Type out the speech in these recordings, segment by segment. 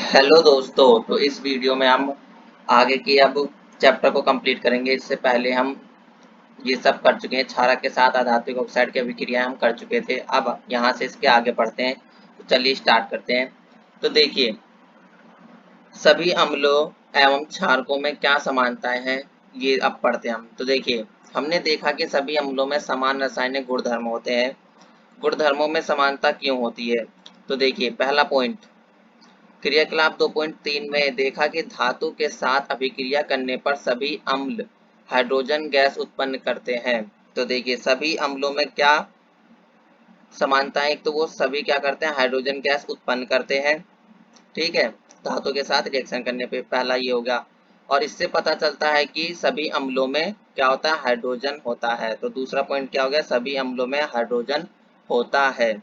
Hello दोस्तों, तो इस वीडियो में हम आगे की अब चैप्टर को कंप्लीट करेंगे। इससे पहले हम ये सब कर चुके हैं। क्षारक के साथ अधात्विक ऑक्साइड की अभिक्रियाएं हम कर चुके थे। अब यहाँ से इसके आगे बढ़ते हैं। तो चलिए स्टार्ट करते हैं। तो देखिए, सभी अम्लों एवं क्षारकों में क्या समानताएं हैं, ये अब पढ़ते हैं हम। तो देखिए, हमने देखा कि सभी अम्लों में समान रासायनिक गुणधर्म होते हैं। गुणधर्मों में समानता क्यों होती है? तो देखिए, पहला पॉइंट, क्रियाकलाप 2.3 में देखा कि धातु के साथ अभिक्रिया करने पर सभी अम्ल हाइड्रोजन गैस उत्पन्न करते हैं। तो देखिए, सभी अम्लों में क्या समानताएं, एक तो वो सभी क्या करते हैं, हाइड्रोजन गैस उत्पन्न करते हैं। ठीक है, धातु के साथ रिएक्शन करने पे पहला ये हो गया। और इससे पता चलता है कि सभी अम्लों में क्या होता है, हाइड्रोजन होता है। तो दूसरा पॉइंट क्या हो गया, सभी अम्लों में हाइड्रोजन होता है।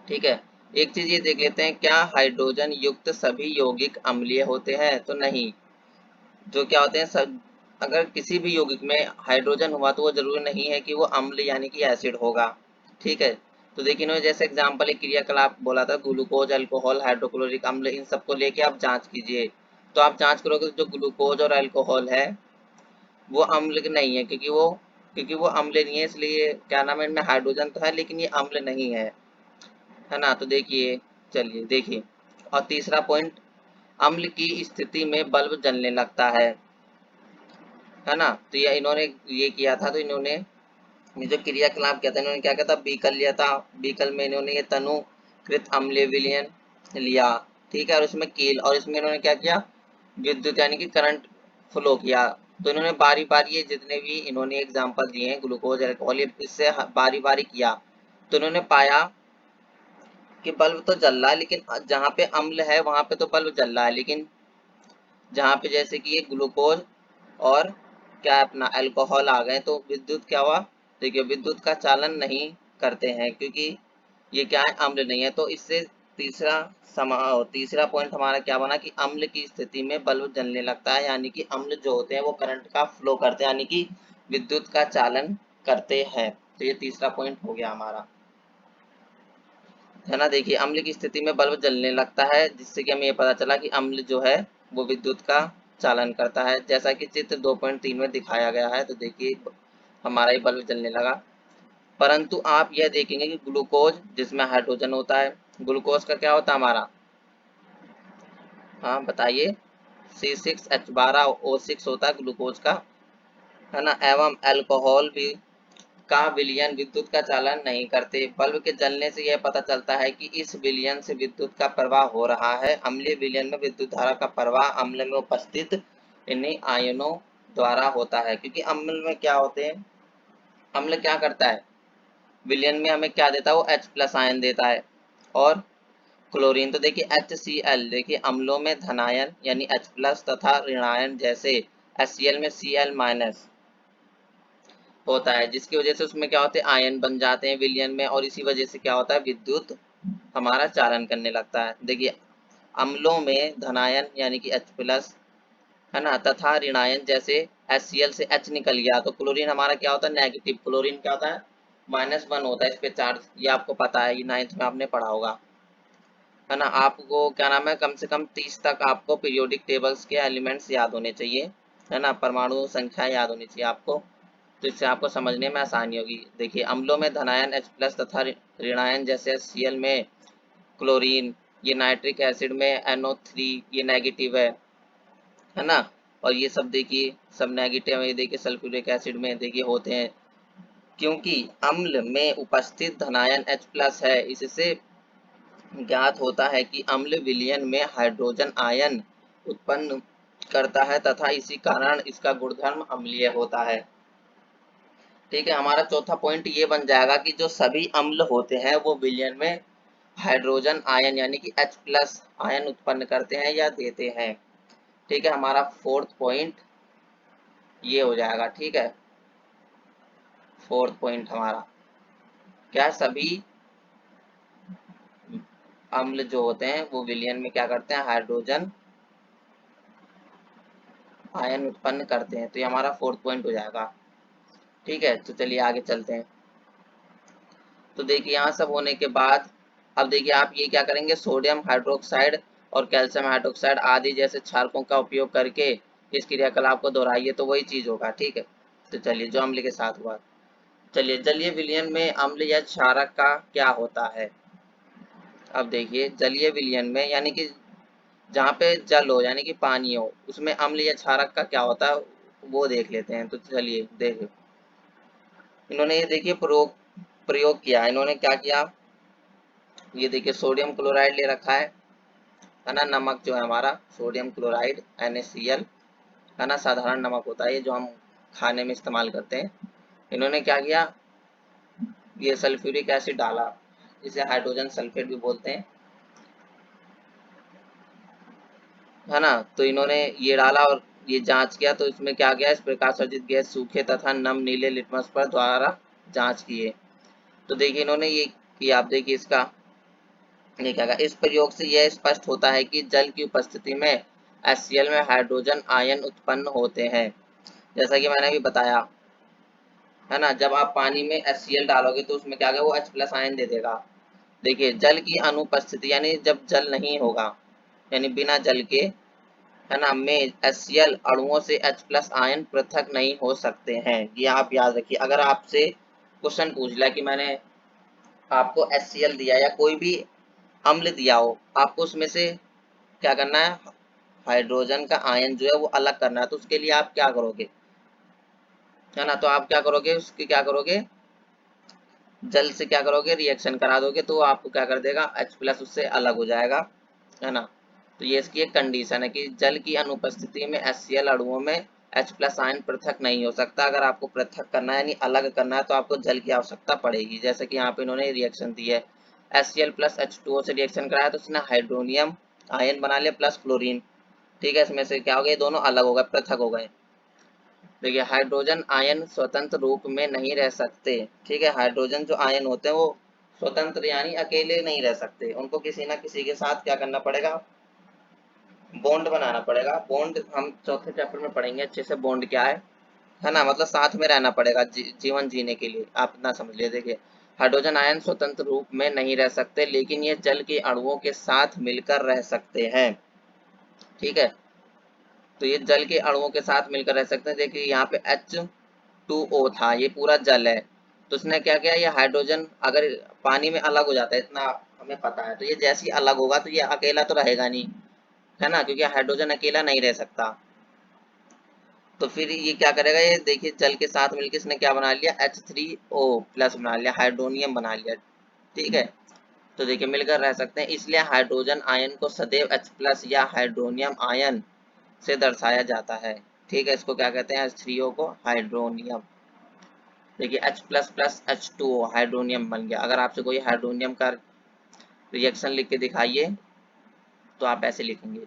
ठीक है, एक चीज ये देख लेते हैं, क्या हाइड्रोजन युक्त सभी यौगिक अम्लीय होते हैं? तो नहीं। जो क्या होते हैं, सब अगर किसी भी यौगिक में हाइड्रोजन हुआ तो वो जरूरी नहीं है कि वो अम्ल यानी कि एसिड होगा। ठीक है, तो देखिए इन्होंने जैसे एग्जांपल एक क्रियाकलाप बोला था, ग्लूकोज, अल्कोहल, हाइड्रोक्लोरिक अम्ल, इन सबको लेके आप जांच कीजिए। तो आप जांच करोगे तो जो ग्लूकोज और अल्कोहल है वो अम्ल नहीं है, क्योंकि वो अम्ल नहीं है, इसलिए क्या नाम है, इनमें हाइड्रोजन तो है लेकिन ये अम्ल नहीं है ना। तो देखिए, चलिए देखिए, और तीसरा पॉइंट, अम्ल की स्थिति में बल्ब जलने लगता है ना। तो ये इन्होंने ये किया था, तो इन्होंने ये जो क्रियाकलाप किया था, इन्होंने क्या किया था, बीकर लिया था। बीकर में इन्होंने ये तनुकृत अम्लीय विलयन लिया। ठीक है, और इसमें कील, और इसमें इन्होंने क्या किया, विद्युत यानी कि करंट फ्लो किया। तो इन्होंने बारी बारी ये जितने भी इन्होंने एग्जाम्पल दिए हैं, ग्लूकोज, अल्कोहल, इससे बारी बारी किया। तो इन्होंने पाया कि बल्ब तो जल रहा है, लेकिन जहाँ पे अम्ल है वहां पे तो बल्ब जल रहा है, लेकिन जहाँ पे जैसे कि ये ग्लूकोज और क्या अपना अल्कोहल आ गए तो विद्युत क्या हुआ, देखिए विद्युत का चालन नहीं करते हैं, क्योंकि ये क्या है, अम्ल नहीं है। तो इससे तीसरा तीसरा पॉइंट हमारा क्या बना कि अम्ल की स्थिति में बल्ब जलने लगता है, यानी कि अम्ल जो होते हैं वो करंट का फ्लो करते हैं, यानी कि विद्युत का चालन करते हैं। तो ये तीसरा पॉइंट हो गया हमारा, है ना। देखिए, अम्ल की स्थिति में बल्ब जलने लगता है, जिससे कि हमें ये पता चला कि अम्ल जो है वो विद्युत का चालन करता है, जैसा कि चित्र 2.3 में दिखाया गया है। तो देखिए, हमारा ये बल्ब जलने लगा। परंतु आप यह देखेंगे कि ग्लूकोज जिसमें हाइड्रोजन होता है, ग्लूकोज का क्या होता है हमारा, हाँ बताइए, C6H12O6 होता है ग्लूकोज का, है ना। एवं अल्कोहल भी का विलयन विद्युत का चालन नहीं करते। बल्ब के जलने से यह पता चलता है कि इस विलयन से विद्युत का प्रवाह हो रहा है। अम्लीय विलयन में विद्युत धारा का प्रवाह अम्ल में उपस्थित इन्हीं आयनों द्वारा होता है, क्योंकि अम्ल में क्या होते हैं, अम्ल क्या करता है, विलयन में हमें क्या देता है, वो H+ आयन देता है। और क्लोरीन, तो देखिए HCl, देखिए अम्लों में धनायन यानी H+ तथा ऋणायन जैसे HCl में Cl- होता है, जिसकी वजह से उसमें क्या होते हैं, आयन बन जाते हैं विलयन में, और इसी वजह से क्या होता है, विद्युत हमारा चालन करने लगता है। देखिए, अम्लों में धनायन यानी कि H+, है ना, तथा ऋणायन जैसे HCl से H निकल गया तो क्लोरीन हमारा क्या होता है, नेगेटिव। क्लोरीन क्या होता है, -1 होता है इस पे चार्ज, ये आपको पता है, ये 9th में आपने पढ़ा होगा, है ना। आपको क्या नाम है, कम से कम 30 तक आपको पीरियोडिक टेबल्स के एलिमेंट्स याद होने चाहिए, है ना, परमाणु संख्या याद होनी चाहिए आपको। तो इससे आपको समझने में आसानी होगी। देखिए, अम्लों में धनायन H+ तथा ऋणायन जैसे HCl में क्लोरीन, ये नाइट्रिक एसिड में NO3 ये नेगेटिव है ना। और ये सब देखिए सब नेगेटिव है, ये देखिए सल्फ्यूरिक एसिड में देखिए होते हैं, क्योंकि अम्ल में उपस्थित धनायन H+ है। इससे ज्ञात होता है कि अम्ल विलयन में हाइड्रोजन आयन उत्पन्न करता है तथा इसी कारण इसका गुणधर्म अम्लीय होता है। ठीक है, हमारा चौथा पॉइंट ये बन जाएगा कि जो सभी अम्ल होते हैं वो विलयन में हाइड्रोजन आयन यानी कि H+ आयन उत्पन्न करते हैं या देते हैं। ठीक है, हमारा फोर्थ पॉइंट ये हो जाएगा। ठीक है, फोर्थ पॉइंट हमारा क्या, सभी अम्ल जो होते हैं वो विलयन में क्या करते हैं, हाइड्रोजन आयन उत्पन्न करते हैं। तो ये हमारा फोर्थ पॉइंट हो जाएगा। ठीक है, तो चलिए आगे चलते हैं। तो देखिए, यहाँ सब होने के बाद अब देखिए आप ये क्या करेंगे, सोडियम हाइड्रोक्साइड और कैल्शियम हाइड्रोक्साइड आदि जैसे क्षारकों का उपयोग करके इस क्रियाकलाप को दोहराइए तो वही चीज होगा। ठीक है, तो चलिए जो अम्ल के साथ हुआ। चलिए जलीय विलयन में अम्ल या क्षारक का क्या होता है। अब देखिए जलीय विलयन में यानी कि जहाँ पे जल हो यानी कि पानी हो उसमें अम्ल या क्षारक का क्या होता है वो देख लेते हैं। तो चलिए देखिए इन्होंने ये देखिए प्रयोग किया। इन्होंने क्या किया, ये देखिए सोडियम क्लोराइड ले रखा है ना, नमक जो है हमारा सोडियम क्लोराइड NaCl है ना, साधारण नमक होता है ये जो हम खाने में इस्तेमाल करते हैं। इन्होंने क्या किया, ये सल्फ्यूरिक एसिड डाला, इसे हाइड्रोजन सल्फेट भी बोलते हैं, है ना। तो इन्होंने ये डाला और ये जांच किया तो इसमें क्या गया, इस प्रकाश सर्जित गैस सूखे तथा नम नीले लिटमस पर द्वारा जांच किए। तो देखिए इन्होंने ये किया, आप देखिए इसका ये क्या कहा, इस प्रयोग से यह स्पष्ट होता है कि जल की उपस्थिति में HCl में हाइड्रोजन आयन उत्पन्न होते हैं। जैसा कि मैंने अभी बताया है ना, जब आप पानी में HCl डालोगे तो उसमें क्या होगा, वो H+ आयन दे देगा। देखिए जल की अनुपस्थिति यानी जब जल नहीं होगा यानी बिना जल के है ना में HCl अणुओं से H+ आयन पृथक नहीं हो सकते हैं। ये आप याद रखिए। अगर आपसे क्वेश्चन पूछ लिया कि मैंने आपको HCl दिया या कोई भी अम्ल दिया हो, आपको उसमें से क्या करना है, हाइड्रोजन का आयन जो है वो अलग करना है। तो उसके लिए आप क्या करोगे, है ना, तो आप क्या करोगे, उसकी क्या करोगे, जल से क्या करोगे, रिएक्शन करा दोगे तो आपको क्या कर देगा, H+ उससे अलग हो जाएगा, है ना। तो ये इसकी एक कंडीशन है कि जल की अनुपस्थिति में HCl अणुओं में H+ आयन पृथक नहीं हो सकता। अगर आपको पृथक करना है यानी अलग करना है तो आपको जल की आवश्यकता पड़ेगी। जैसे कि यहाँ पे इन्होंने रिएक्शन दी है, HCl + H2O से रिएक्शन कराया तो इसने हाइड्रोनियम आयन बना लिया प्लस क्लोरीन। ठीक है, इसमें से क्या हो गया, दोनों अलग हो गए, पृथक हो गए। देखिए हाइड्रोजन आयन स्वतंत्र रूप में नहीं रह सकते। ठीक है, हाइड्रोजन जो आयन होते हैं वो स्वतंत्र यानी अकेले नहीं रह सकते, उनको किसी ना किसी के साथ क्या करना पड़ेगा, बॉन्ड बनाना पड़ेगा। बॉन्ड हम चौथे चैप्टर में पढ़ेंगे अच्छे से, बॉन्ड क्या है ना, मतलब साथ में रहना पड़ेगा जीवन जीने के लिए, आप इतना समझ लिए। देखिए हाइड्रोजन आयन स्वतंत्र रूप में नहीं रह सकते लेकिन ये जल के अणुओं के साथ मिलकर रह सकते हैं। ठीक है, तो ये जल के अणुओं के साथ मिलकर रह सकते हैं। देखिए यहाँ पे H2O था, ये पूरा जल है, तो उसने क्या किया, ये हाइड्रोजन अगर पानी में अलग हो जाता है, इतना हमें पता है, तो ये जैसे ही अलग होगा तो ये अकेला तो रहेगा नहीं, है ना, क्योंकि हाइड्रोजन अकेला नहीं रह सकता। तो फिर ये क्या करेगा, ये देखिए जल के साथ मिलकर इसने क्या बना लिया, H3O+ बना लिया, हाइड्रोनियम बना लिया। ठीक है, तो देखिए मिलकर रह सकते हैं, इसलिए हाइड्रोजन आयन को सदैव H+ या हाइड्रोनियम आयन से दर्शाया जाता है। ठीक है, इसको क्या कहते हैं, H3O को हाइड्रोनियम। देखिए H++H2O हाइड्रोनियम बन गया। अगर आपसे कोई हाइड्रोनियम का रिएक्शन लिख के दिखाइए तो आप ऐसे लिखेंगे।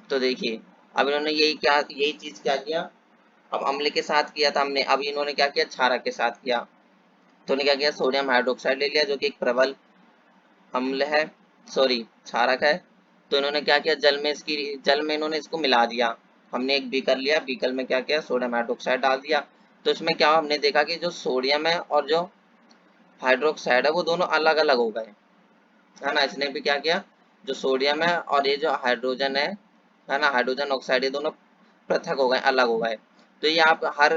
तो देखिए अब इन्होंने यही चीज क्या किया, अब अम्ल के साथ किया था हमने, अब इन्होंने क्या किया, क्षारक के साथ किया। तो उन्होंने क्या किया, सोडियम हाइड्रोक्साइड ले लिया जो कि एक प्रबल अम्ल है, सॉरी क्षारक है। तो इन्होंने क्या किया, जल में इन्होंने इसको मिला दिया। हमने एक बीकर लिया, बीकर में क्या किया, सोडियम हाइड्रोक्साइड डाल दिया। तो इसमें क्या हमने देखा कि जो सोडियम है और जो हाइड्रोक्साइड है वो दोनों अलग अलग हो गए, है ना। इसने भी क्या किया, जो सोडियम है और ये जो हाइड्रोजन है ना, हाइड्रोजन ऑक्साइड, ये दोनों पृथक हो गए, अलग हो गए। तो ये आप हर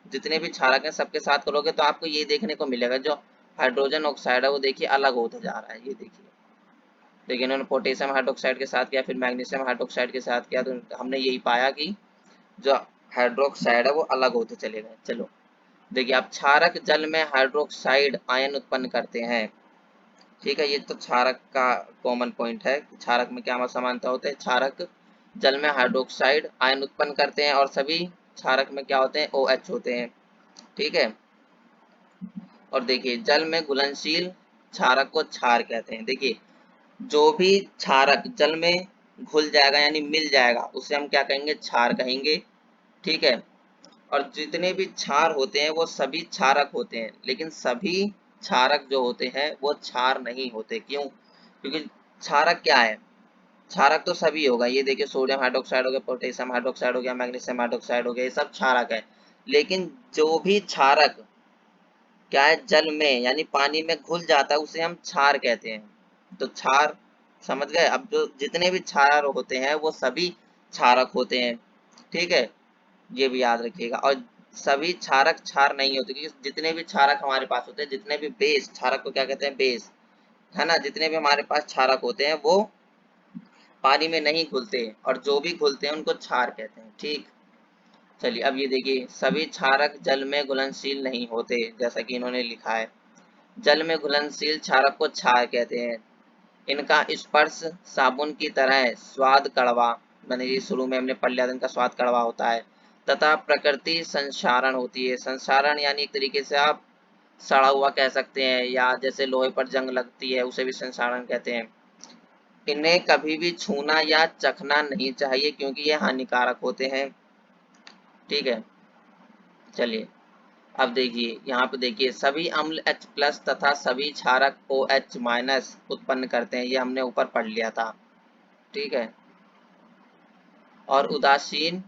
जितने भी क्षारक हैं सबके साथ करोगे तो आपको ये देखने को मिलेगा, जो हाइड्रोजन ऑक्साइड है वो देखिए अलग होता जा रहा है। ये देखिए इन्होंने पोटेशियम हाइड्रोक्साइड के साथ किया, फिर मैग्नीशियम हाइड्रोक्साइड के साथ किया, तो हमने यही पाया कि जो हाइड्रोक्साइड है वो अलग होते चले गए। चलो देखिए अब क्षारक जल में हाइड्रोक्साइड आयन उत्पन्न करते हैं। ठीक है, ये तो क्षारक का कॉमन पॉइंट है, क्षारक में क्या समानता होते हैं, क्षारक जल में हाइड्रोक्साइड आयन उत्पन्न करते हैं और सभी क्षारक में क्या होते हैं, OH होते हैं। ठीक है, और देखिए जल में घुलनशील क्षारक को क्षार कहते हैं। देखिए जो भी क्षारक जल में घुल जाएगा यानी मिल जाएगा उसे हम क्या कहेंगे, क्षार कहेंगे। ठीक है, और जितने भी क्षार होते हैं वो सभी क्षारक होते हैं, लेकिन सभी क्षारक जो होते हैं वो क्षार नहीं होते। क्यों, क्योंकि क्षारक क्या है, क्षारक तो सभी होगा। ये देखिए सोडियम हाइड्रोक्साइड हो गया, पोटेशियम हाइड्रोक्साइड हो गया, मैग्नीशियम हाइड्रोक्साइड हो गया, ये सब क्षारक है। लेकिन जो भी क्षारक क्या है, जल में यानी पानी में घुल जाता है उसे हम क्षार कहते हैं। तो क्षार समझ गए। अब जो जितने भी क्षारक होते हैं वो सभी क्षारक होते हैं, ठीक है, ये भी याद रखिएगा। और सभी क्षारक क्षार नहीं होते, क्योंकि जितने भी क्षारक हमारे पास होते हैं, जितने भी बेस, क्षारक को क्या कहते हैं, बेस, है ना, जितने भी हमारे पास क्षारक होते हैं वो पानी में नहीं घुलते, और जो भी घुलते हैं उनको क्षार कहते हैं, ठीक। चलिए अब ये देखिए, सभी क्षारक जल में घुलनशील नहीं होते, जैसा कि इन्होंने लिखा है। जल में घुलनशील क्षारक को क्षार कहते हैं। इनका स्पर्श साबुन की तरह है, स्वाद कड़वा, मैंने ये शुरू में हमने पढ़ लिया था, इनका स्वाद कड़वा होता है, तथा प्रकृति संक्षारण होती है। संक्षारण यानी एक तरीके से आप सड़ा हुआ कह सकते हैं, या जैसे लोहे पर जंग लगती है उसे भी संक्षारण कहते हैं। इन्हें कभी भी छूना या चखना नहीं चाहिए, क्योंकि ये हानिकारक होते हैं, ठीक है। चलिए अब देखिए, यहाँ पे देखिए, सभी अम्ल H प्लस तथा सभी क्षारक OH माइनस उत्पन्न करते हैं, ये हमने ऊपर पढ़ लिया था, ठीक है। और उदासीन,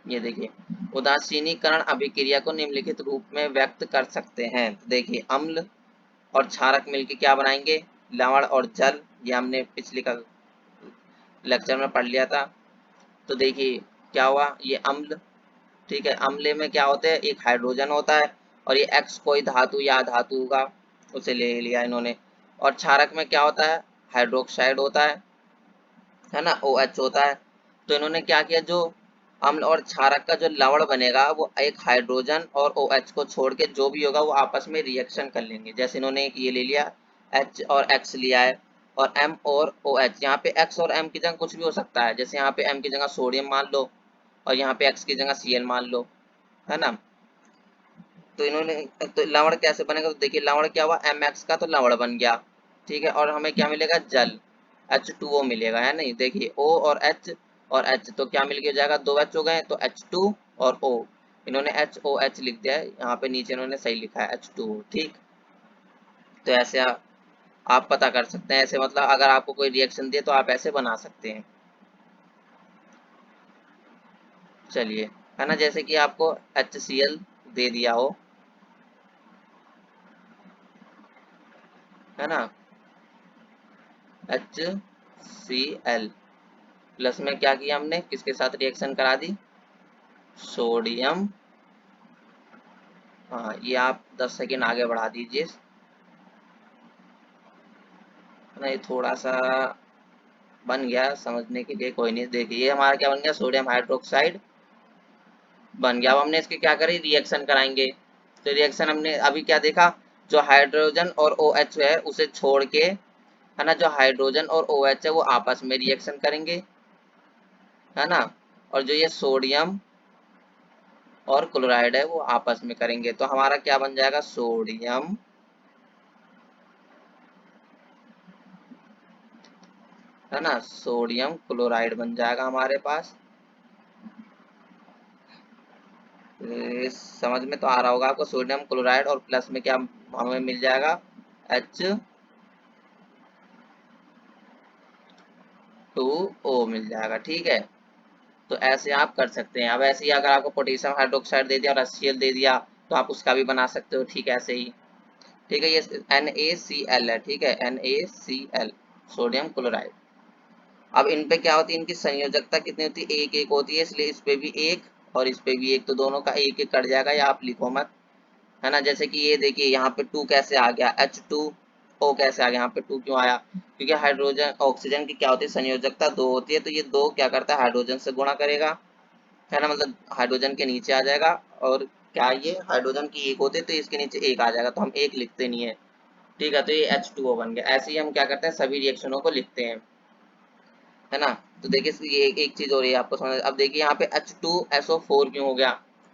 ये देखिए, उदासीनीकरण अभिक्रिया को निम्नलिखित रूप में व्यक्त कर सकते हैं। तो देखिए, अम्ल और क्षारक मिलकर क्या बनाएंगे, लवण और जल, ये हमने पिछले का लेक्चर में पढ़ लिया था। तो देखिए क्या हुआ, ये अम्ल, ठीक है, अम्ल में क्या होता है, एक हाइड्रोजन होता है, और ये X कोई धातु या धातु का उसे ले लिया इन्होंने। और क्षारक में क्या होता है, हाइड्रोक्साइड होता है ना, OH होता है। तो इन्होंने क्या किया, जो अम्ल और क्षारक का जो लवण बनेगा वो एक हाइड्रोजन और OH को छोड़ के जो भी होगा वो आपस में रिएक्शन कर लेंगे। जैसे इन्होंने एक ये ले लिया, H और X लिया है, और M और OH, यहाँ पे X और M की जगह कुछ भी हो सकता है, जैसे यहाँ पे M की जगह सोडियम मान लो, और यहाँ पे X की जगह Cl मान लो, है ना। तो इन्होंने, तो लवण कैसे बनेगा, तो देखिए लवण क्या हुआ, MX का तो लवण बन गया, ठीक है, और हमें क्या मिलेगा, जल, H2O मिलेगा, है नहीं। देखिए O और H और H तो क्या मिल के हो जाएगा, दो H हो गए, तो H2 और O, इन्होंने HOH लिख दिया है यहाँ पे, नीचे इन्होंने सही लिखा है H2O, ठीक। तो ऐसे आप पता कर सकते हैं, ऐसे मतलब अगर आपको कोई रिएक्शन दे तो आप ऐसे बना सकते हैं। चलिए, है ना, जैसे कि आपको HCl दे दिया हो, है ना, HCl प्लस में क्या किया हमने, किसके साथ रिएक्शन करा दी, सोडियम, हाँ ये आप 10 सेकेंड आगे बढ़ा दीजिए, है ना, ये थोड़ा सा बन गया समझने के लिए, कोई नहीं। देखिए ये हमारा क्या बन गया, सोडियम हाइड्रोक्साइड बन गया। अब हमने इसके क्या करी, रिएक्शन कराएंगे। तो रिएक्शन हमने अभी क्या देखा, जो हाइड्रोजन और OH है उसे छोड़ के, है ना, जो हाइड्रोजन और OH है वो आपस में रिएक्शन करेंगे, है ना, और जो ये सोडियम और क्लोराइड है वो आपस में करेंगे। तो हमारा क्या बन जाएगा, सोडियम, है ना, सोडियम क्लोराइड बन जाएगा हमारे पास। समझ में तो आ रहा होगा आपको, सोडियम क्लोराइड, और प्लस में क्या हमें मिल जाएगा, H2O मिल जाएगा, ठीक है। तो ऐसे आप कर सकते हैं। अब ऐसे ही अगर आपको पोटेशियम हाइड्रोक्साइड दे दिया और HCl दे दिया तो आप उसका भी बना सकते हो, ठीक है, ऐसे ही, ठीक है। ये NaCl है, ठीक है, NaCl, सोडियम क्लोराइड। अब इन पे क्या होती है, इनकी संयोजकता कितनी होती है, एक एक होती है, इसलिए इस पे भी एक और इस पे भी एक, तो दोनों का एक एक कट जाएगा, या आप लिखो मत, है ना। जैसे कि ये देखिए यहाँ पे 2 कैसे आ गया, H2O कैसे आ गया, यहाँ पे 2 क्यों आया, क्योंकि हाइड्रोजन ऑक्सीजन की क्या होती है, संयोजकता 2 होती है, तो ये 2 क्या करता है, हाइड्रोजन से गुणा करेगा, है ना, मतलब हाइड्रोजन के नीचे आ जाएगा। और क्या ये हाइड्रोजन की एक होते तो इसके नीचे एक आ जाएगा, तो हम एक लिखते नहीं है, ठीक है। तो ये H2O बन गया। ऐसे ही हम क्या करते हैं, सभी रिएक्शनों को लिखते हैं, है ना। तो देखिए ये एक चीज हो रही है आपको समझ। अब देखिए यहाँ पे H2SO4 क्यों हो गया,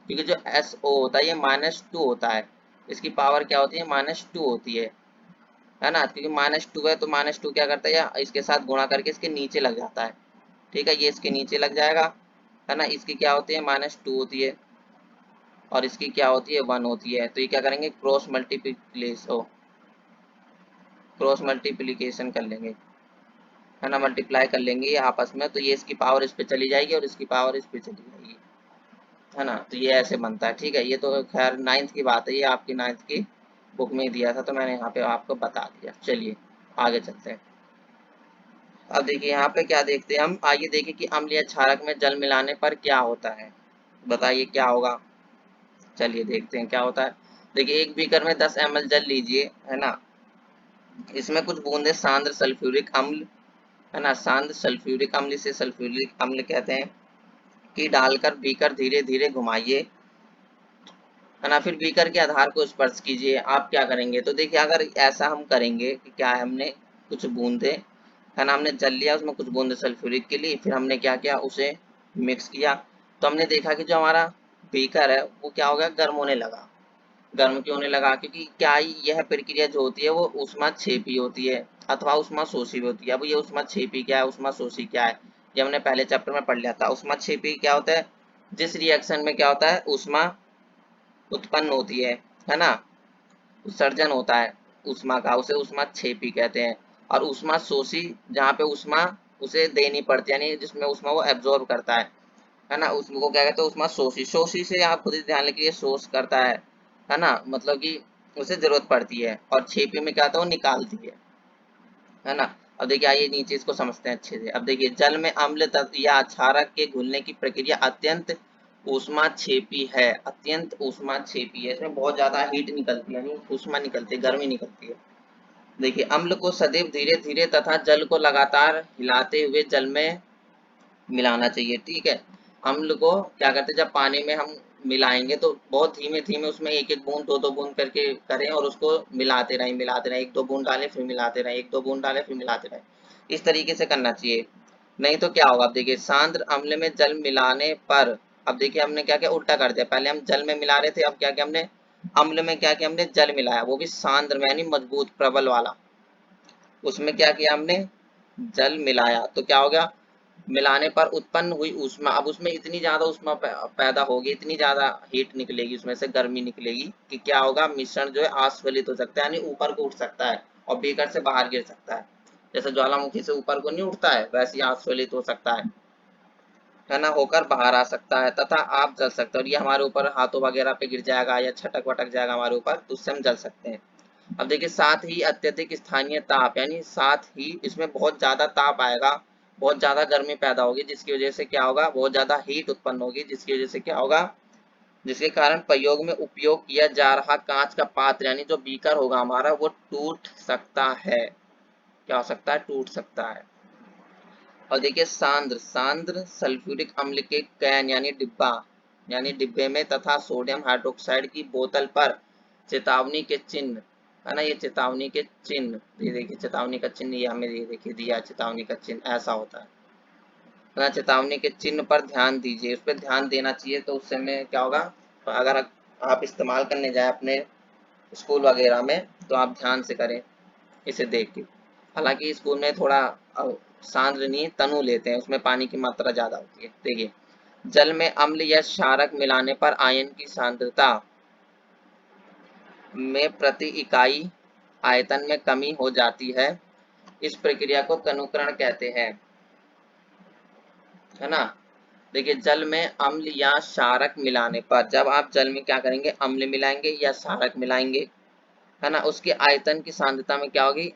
क्योंकि जो SO होता है ये -2 होता है, इसकी पावर क्या होती है, -2 होती है ना, क्योंकि -2 है तो -2 क्या करता है, या इसके साथ गुणा करके इसके नीचे लग जाता है, ठीक है, ये इसके नीचे लग जाएगा, है ना। इसकी क्या होती है, -2 होती है, और इसकी क्या होती है, 1 होती है। तो ये क्या करेंगे, क्रॉस मल्टीप्लीकेशन कर लेंगे, है ना, मल्टीप्लाई कर लेंगे ये आपस में, तो ये इसकी पावर इस पे चली जाएगी और इसकी पावर इस पे चली जाएगी, है ना। तो ये ऐसे बनता है, ठीक है। ये तो खैर 9th की बात है, ये आपकी 9th की बुक में ही दिया था, तो मैंने यहाँ पे आपको बता दिया। चलिए आगे चलते हैं। अब देखिए यहाँ पे क्या देखते हैं हम, आइए देखिए कि अम्ल या क्षारक में जल मिलाने पर क्या होता है, बताइए क्या होगा। चलिए देखते हैं क्या होता है। देखिए एक बीकर में 10 ml जल लीजिए, है ना, इसमें कुछ बूंदे सांद्र सल्फ्यूरिक अम्ल, है ना, सांद्र सल्फ्यूरिक अम्ल, इसे सल्फ्यूरिक अम्ल कहते हैं, की डालकर बीकर धीरे धीरे घुमाइए, है ना, फिर बीकर के आधार को स्पर्श कीजिए। आप क्या करेंगे, तो देखिए अगर ऐसा हम करेंगे कि क्या है, हमने कुछ बूंदे, है ना, हमने जल लिया, उसमें कुछ बूंदे सल्फ्यूरिक के लिए, फिर हमने क्या किया, उसे मिक्स किया, तो हमने देखा कि जो हमारा बीकर है वो क्या हो गया, गर्म होने लगा। गर्म क्यों होने लगा, क्योंकि क्या यह प्रक्रिया जो होती है वो ऊष्मा छेपी होती है अथवा ऊष्मा शोषी भी होती है। अब ये ऊष्मा छेपी क्या है, ऊष्मा शोषी क्या है, ये हमने पहले चैप्टर में पढ़ लिया था। ऊष्मा छेपी क्या होता है, जिस रिएक्शन में क्या होता है, ऊष्मा उत्पन्न होती है ना, उत्सर्जन होता है ऊष्मा का, उसे ऊष्मा छेपी कहते हैं। और ऊष्मा शोषी जहाँ पे ऊष्मा उसे देनी पड़ती है, यानी जिसमें ऊष्मा वो एब्जॉर्ब करता है ना, उसको क्या कहते हैं, ऊष्मा शोषी। शोषी से आप खुद ही ध्यान रखिए, शोष करता है ना, मतलब कि उसे जरूरत पड़ती है, और छेपी में क्या होता है, वो निकालती है ना। अब देखिए आइए नीचे इसको समझते हैं अच्छे से। अब देखिए जल में अम्ल तत्व या क्षारक के घुलने की प्रक्रिया अत्यंत ऊष्मा छेपी है, अत्यंत ऊष्मा छेपी है, इसमें बहुत ज्यादा हीट निकलती है, यानी ऊष्मा निकलती है, गर्मी निकलती है। देखिए अम्ल को सदैव धीरे धीरे तथा जल को लगातार हिलाते हुए जल में मिलाना चाहिए, ठीक है। अम्ल को क्या करते हैं, जब पानी में हम मिलाएंगे तो बहुत धीमे धीमे उसमें एक एक बूंद, दो दो बूंद करके करें, और उसको मिलाते रहें, एक दो बूंद डालें फिर मिलाते रहें, एक दो बूंद डालें फिर मिलाते रहें, इस तरीके से करना चाहिए। नहीं तो क्या होगा, अब देखिए सांद्र अम्ल में जल मिलाने पर, अब देखिए हमने क्या किया, उल्टा कर दिया, पहले हम जल में मिला रहे थे, अब क्या किया हमने, अम्ल में क्या किया, हमने जल मिलाया, वो भी सांद्र में, यानी मजबूत प्रबल वाला। उसमें क्या किया हमने, जल मिलाया, तो क्या हो गया, मिलाने पर उत्पन्न हुई ऊष्मा, अब उसमें इतनी ज्यादा ऊष्मा पैदा होगी, इतनी ज्यादा हीट निकलेगी उसमें से, गर्मी निकलेगी कि क्या होगा, मिश्रण जो है आस्फलित हो सकता है, यानी ऊपर को उठ सकता है और बीकर से बाहर गिर सकता है। जैसे ज्वालामुखी से ऊपर को नहीं उठता है, वैसे ही आस्फलित हो सकता है ना, होकर बाहर आ सकता है, तथा आप जल सकते हो, और ये हमारे ऊपर हाथों वगैरह पे गिर जाएगा या छटक वटक जाएगा हमारे ऊपर, तो उससे हम जल सकते हैं। अब देखिए साथ ही अत्यधिक स्थानीय ताप, यानी साथ ही इसमें बहुत ज्यादा ताप आएगा, बहुत ज्यादा गर्मी पैदा होगी, जिसकी वजह से क्या होगा, बहुत ज्यादा हीट उत्पन्न होगी, जिसकी वजह से क्या होगा, जिसके कारण प्रयोग में उपयोग किया जा रहा कांच का पात्र, यानी जो बीकर होगा हमारा, वो टूट सकता है। क्या हो सकता है, टूट सकता है। और देखिए सांद्र सांद्र सल्फ्यूरिक अम्ल के कैन, यानी डिब्बा, यानी डिब्बे में, तथा सोडियम हाइड्रोक्साइड की बोतल पर चेतावनी के चिन्ह, है ना, ये चेतावनी के चिन्ह, ये देखिए चेतावनी का चिन्ह, ये हमें ये देखिए दिया चेतावनी का चिन्ह, ऐसा होता है ना। चेतावनी के चिन्ह पर ध्यान दीजिए, उस पर ध्यान देना चाहिए, तो उससे में क्या होगा, अगर आप इस्तेमाल करने जाए अपने स्कूल वगैरह में, तो आप ध्यान से करें इसे देख के। हालांकि स्कूल में थोड़ा सांद्र नहीं, तनु लेते हैं, उसमें पानी की मात्रा ज्यादा होती है। देखिए जल में अम्ल या क्षारक मिलाने पर आयन की सांद्रता में प्रति इकाई आयतन में कमी हो जाती है, इस प्रक्रिया को तनुकरण कहते हैं, है ना। देखिए जल में अम्ल या क्षारक मिलाने पर, जब आप जल में क्या करेंगे, अम्ल मिलाएंगे या क्षारक मिलाएंगे, है ना, उसके आयतन की सांद्रता में क्या होगी,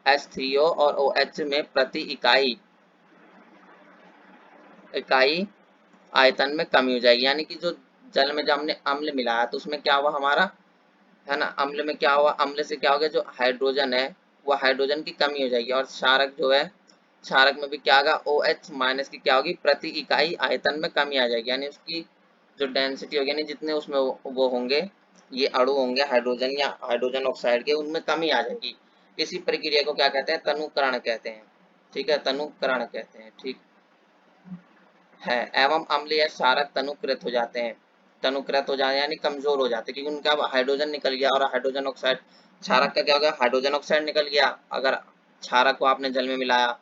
H3O और OH में प्रति इकाई इकाई आयतन में कमी हो जाएगी, यानी कि जो जल में जब हमने अम्ल मिलाया तो उसमें क्या हुआ हमारा, है ना, अम्ल में क्या हुआ, अम्ल से क्या हो गया, जो हाइड्रोजन है वो हाइड्रोजन की कमी हो जाएगी, और क्षारक जो है, क्षारक में भी क्या होगा, OH माइनस की क्या होगी, प्रति इकाई आयतन में कमी आ जाएगी, यानी उसकी जो डेंसिटी होगी, यानी जितने उसमें वो होंगे, ये अणु होंगे हाइड्रोजन या हाइड्रोजन ऑक्साइड के, उनमें कमी आ जाएगी। इसी प्रक्रिया को क्या कहते हैं, तनुकरण कहते हैं, ठीक है, तनुकरण कहते हैं, ठीक है। एवं अम्ल या क्षारक तनुकृत हो जाते हैं, तनुकृत हो जाए यानी कमजोर हो जाते हैं, क्योंकि उनका हाइड्रोजन निकल गया, और हाइड्रोजन ऑक्साइड, क्षारक का क्या होगा, हाइड्रोजन ऑक्साइड निकल गया, अगर क्षारक को आपने जल में मिलाया,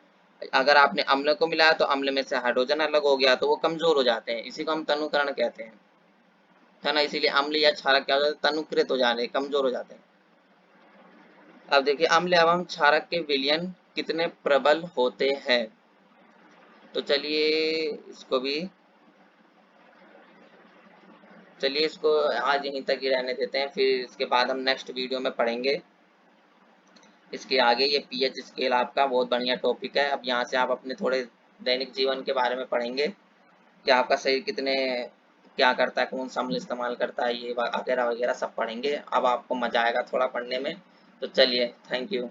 अगर आपने अम्ल को मिलाया तो अम्ल में से हाइड्रोजन अलग हो गया, तो वो कमजोर हो जाते हैं, इसी को हम तनुकरण कहते हैं, है ना। इसीलिए अम्ल या क्षारक क्या हो जाते हैं, तनुकृत हो जाते हैं, कमजोर हो जाते हैं। अब देखिए अम्ल एवं क्षारक के विलयन कितने प्रबल होते हैं, तो चलिए इसको भी, चलिए इसको आज यहीं तक ही रहने देते हैं, फिर इसके बाद हम नेक्स्ट वीडियो में पढ़ेंगे इसके आगे ये पीएच स्केल आपका बहुत बढ़िया टॉपिक है। अब यहाँ से आप अपने थोड़े दैनिक जीवन के बारे में पढ़ेंगे कि आपका शरीर कितने क्या करता है, कौन सा अम्ल इस्तेमाल करता है, ये वगैरह वगैरह सब पढ़ेंगे। अब आपको मजा आएगा थोड़ा पढ़ने में। तो चलिए, थैंक यू।